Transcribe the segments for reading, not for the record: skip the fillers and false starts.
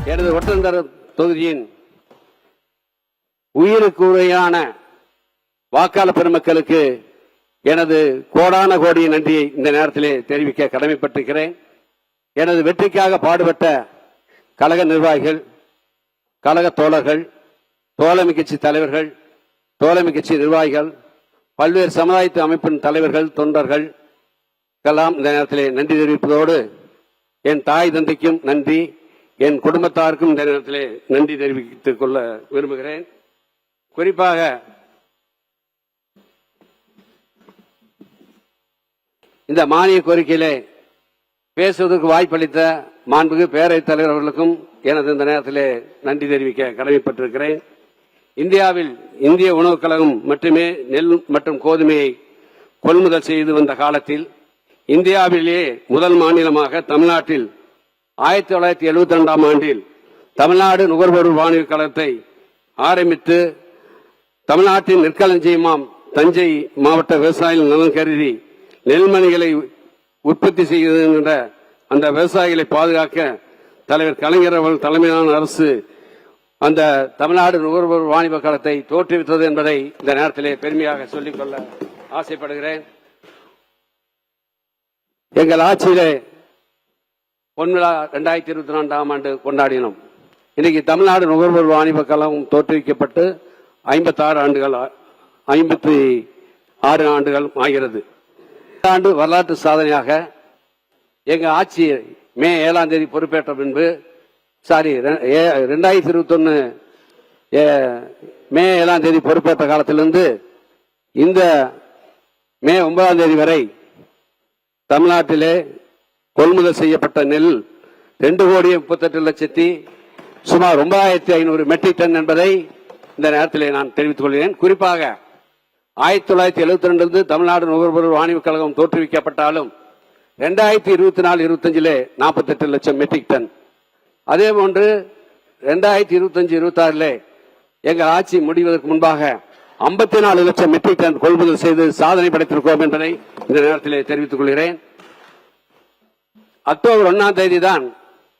எனது ஒட்டந்தர தொகுதியின் உயிருக்கு உரையான வாக்காளர் பெருமக்களுக்கு எனது கோடான கோடி நன்றியை இந்த நேரத்திலே தெரிவிக்க கடமைப்பட்டிருக்கிறேன். எனது வெற்றிக்காக பாடுபட்ட கழக நிர்வாகிகள், கழக தோழர்கள், தோழமை கட்சி தலைவர்கள், தோழமை கட்சி நிர்வாகிகள், பல்வேறு சமுதாய அமைப்பின் தலைவர்கள், தொண்டர்கள் எல்லாம் இந்த நேரத்திலே நன்றி தெரிவிப்பதோடு என் தாய் தந்தைக்கும் நன்றி, என் குடும்பத்தாருக்கும் இந்த நேரத்திலே நன்றி தெரிவித்துக் கொள்ள விரும்புகிறேன். குறிப்பாக இந்த மானிய கோரிக்கையிலே பேசுவதற்கு வாய்ப்பளித்த மாண்புமிகு பேரவைத் தலைவர் அவர்களுக்கும் எனது இந்த நேரத்திலே நன்றி தெரிவிக்க கடமைப்பட்டிருக்கிறேன். இந்தியாவில் இந்திய உணவுக் கழகம் மட்டுமே நெல் மற்றும் கோதுமையை கொள்முதல் செய்து வந்த காலத்தில் இந்தியாவிலேயே முதல் மாநிலமாக தமிழ்நாட்டில் 1972ஆம் ஆண்டில் தமிழ்நாடு நுகர்வோர் வாணிபக் கழகத்தை ஆரம்பித்து தமிழ்நாட்டின் நெற்களஞ்சியமாம் தஞ்சை மாவட்ட விவசாயிகள் நலன் கருதி நெல்மணிகளை உற்பத்தி செய்கின்ற அந்த விவசாயிகளை பாதுகாக்க தலைவர் கலைஞர் அவர்கள் தலைமையிலான அரசு அந்த தமிழ்நாடு நுகர்வோர் வாணிபக் கழகத்தை தோற்றுவித்தது என்பதை இந்த நேரத்திலே பெருமையாக சொல்லிக்கொள்ள ஆசைப்படுகிறேன். எங்கள் ஆட்சியிலே பொன்விழா 2024ஆம் ஆண்டு கொண்டாடினோம். இன்னைக்கு தமிழ்நாடு நுகர்வோர் வாணிபக் கழகம் தோற்றுவிக்கப்பட்டு 56 ஆண்டுகள் ஆகிறது. ஆண்டு வரலாற்று சாதனையாக எங்க ஆட்சி மே 7ஆம் தேதி பொறுப்பேற்ற பின்பு 2021 மே 7ஆம் தேதி பொறுப்பேற்ற காலத்திலிருந்து இந்த மே 9ஆம் தேதி வரை தமிழ்நாட்டிலே கொள்முதல் செய்யப்பட்ட நெல் 2,38,00,000 சுமார் 9,500 மெட்ரிக் டன் என்பதை இந்த நேரத்திலே நான் தெரிவித்துக் கொள்கிறேன். குறிப்பாக 1972 தமிழ்நாடு நுகர்வோர் வாணிபக் கழகம் தோற்றுவிக்கப்பட்டாலும் 2024-25 48 லட்சம் மெட்ரிக் டன், அதேபோன்று 2025-26 எங்க ஆட்சி முடிவதற்கு முன்பாக 54 லட்சம் மெட்ரிக் டன் கொள்முதல் செய்து சாதனை படைத்திருக்கோம் என்பதை இந்த நேரத்திலே தெரிவித்துக் கொள்கிறேன். அக்டோபர் 1ஆம் தேதி தான்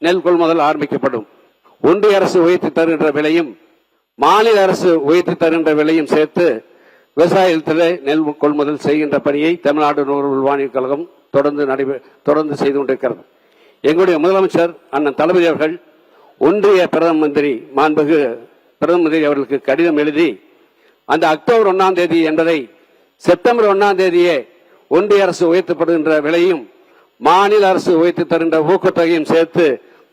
நெல் கொள்முதல் ஆரம்பிக்கப்படும். ஒன்றிய அரசு உயர்த்தி தருகின்ற விலையும் மாநில அரசு உயர்த்தி தருகின்ற விலையும் சேர்த்து விவசாயத்திலே நெல் கொள்முதல் செய்கின்ற பணியை தமிழ்நாடு நுகர்வோர் வாணிபக் கழகம் தொடர்ந்து செய்து கொண்டிருக்கிறது. எங்களுடைய முதலமைச்சர் அண்ணன் தளபதி அவர்கள் ஒன்றிய பிரதம மந்திரி மாண்புமிகு பிரதம மந்திரி அவர்களுக்கு கடிதம் எழுதி அந்த அக்டோபர் 1ஆம் தேதி என்பதை செப்டம்பர் 1ஆம் தேதியே ஒன்றிய அரசு உயர்த்தப்படுகின்ற விலையும் மாநில அரசு உயர்த்தி தருகின்ற ஊக்கத்தொகையும் சேர்த்து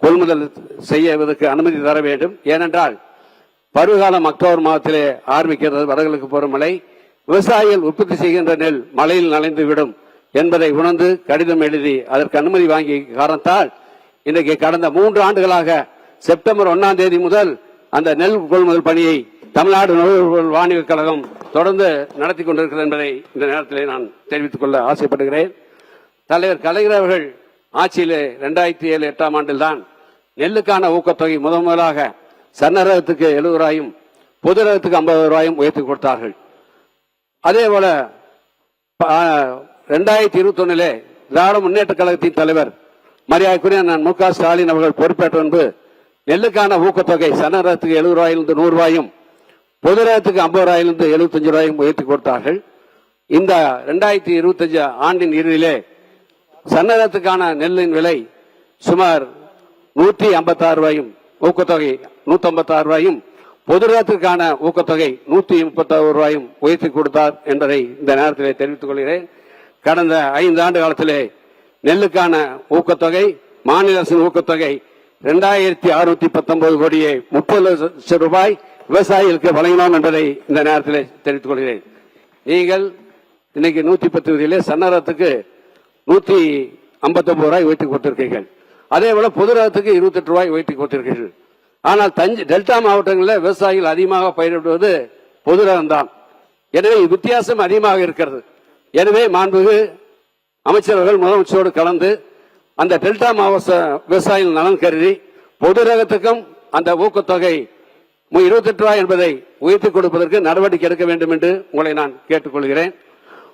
கொள்முதல் செய்வதற்கு அனுமதி தர வேண்டும். ஏனென்றால் பருவகாலம் அக்டோபர் மாதத்திலே ஆரம்பிக்கிறது. வடகிழக்கு பருவமழை, விவசாயிகள் உற்பத்தி செய்கின்ற நெல் மழையில் நனைந்துவிடும் என்பதை உணர்ந்து கடிதம் எழுதி அதற்கு அனுமதி வாங்கிய காரணத்தால் இன்றைக்கு கடந்த 3 ஆண்டுகளாக செப்டம்பர் 1ஆம் தேதி முதல் அந்த நெல் கொள்முதல் பணியை தமிழ்நாடு நுகர்வோர் வாணிபக் கழகம் தொடர்ந்து நடத்தி கொண்டிருக்கிறது என்பதை இந்த நேரத்திலே நான் தெரிவித்துக் கொள்ள ஆசைப்படுகிறேன். தலைவர் கலைஞர் அவர்கள் ஆட்சியிலே 2007-8ஆம் ஆண்டில் தான் நெல்லுக்கான ஊக்கத்தொகை முதலாக சன்ன ரகத்துக்கு 70 ரூபாயும் பொது ரகத்துக்கு 50 ரூபாயும் உயர்த்தி கொடுத்தார்கள். அதே போல 2021 திராவிட முன்னேற்ற கழகத்தின் தலைவர் மரியாதைக்குரிய நான் மு.க. ஸ்டாலின் அவர்கள் பொறுப்பேற்ற முன்பு நெல்லுக்கான ஊக்கத்தொகை சன்ன ரகத்துக்கு 70 ரூபாயிலிருந்து 100 ரூபாயும் பொது ரகத்துக்கு 50 ரூபாயிலிருந்து 75 ரூபாயும் உயர்த்தி கொடுத்தார்கள். இந்த 2025 ஆண்டின் இறுதியிலே சன்னதத்துக்கான நெல்லின் விலை சுமார் 156 ரூபாயும் ஊக்கத்தொகை 156 ரூபாயும் பொது ரகத்திற்கான ஊக்கத்தொகை 131 ரூபாயும் உயர்த்தி கொடுத்தார் என்பதை இந்த நேரத்தில் தெரிவித்துக் கொள்கிறேன். கடந்த 5 ஆண்டு காலத்திலே நெல்லுக்கான ஊக்கத்தொகை மாநில அரசின் ஊக்கத்தொகை 2619 கோடியே 30 லட்சம் ரூபாய் விவசாயிகளுக்கு வழங்கினோம் என்பதை இந்த நேரத்தில் தெரிவித்துக் கொள்கிறேன். நீங்கள் இன்னைக்கு 110 சன்னரத்துக்கு 159 ரூபாய் உயர்த்தி கொடுத்திருக்கீர்கள். அதே போல பொது ரகத்துக்கு 28 ரூபாய் உயர்த்தி கொடுத்திருக்கீர்கள். ஆனால் டெல்டா மாவட்டங்களில் விவசாயிகள் அதிகமாக பயிரிடுவது பொது ரகம் தான். எனவே வித்தியாசம் அதிகமாக இருக்கிறது. எனவே மாண்புமிகு அமைச்சர்கள் முதலமைச்சரோடு கலந்து அந்த டெல்டா மாவட்ட விவசாயிகள் நலன் கருதி பொது ரகத்துக்கும் அந்த ஊக்கத்தொகை 28 ரூபாய் என்பதை உயர்த்தி கொடுப்பதற்கு நடவடிக்கை எடுக்க வேண்டும் என்று உங்களை நான் கேட்டுக்கொள்கிறேன்.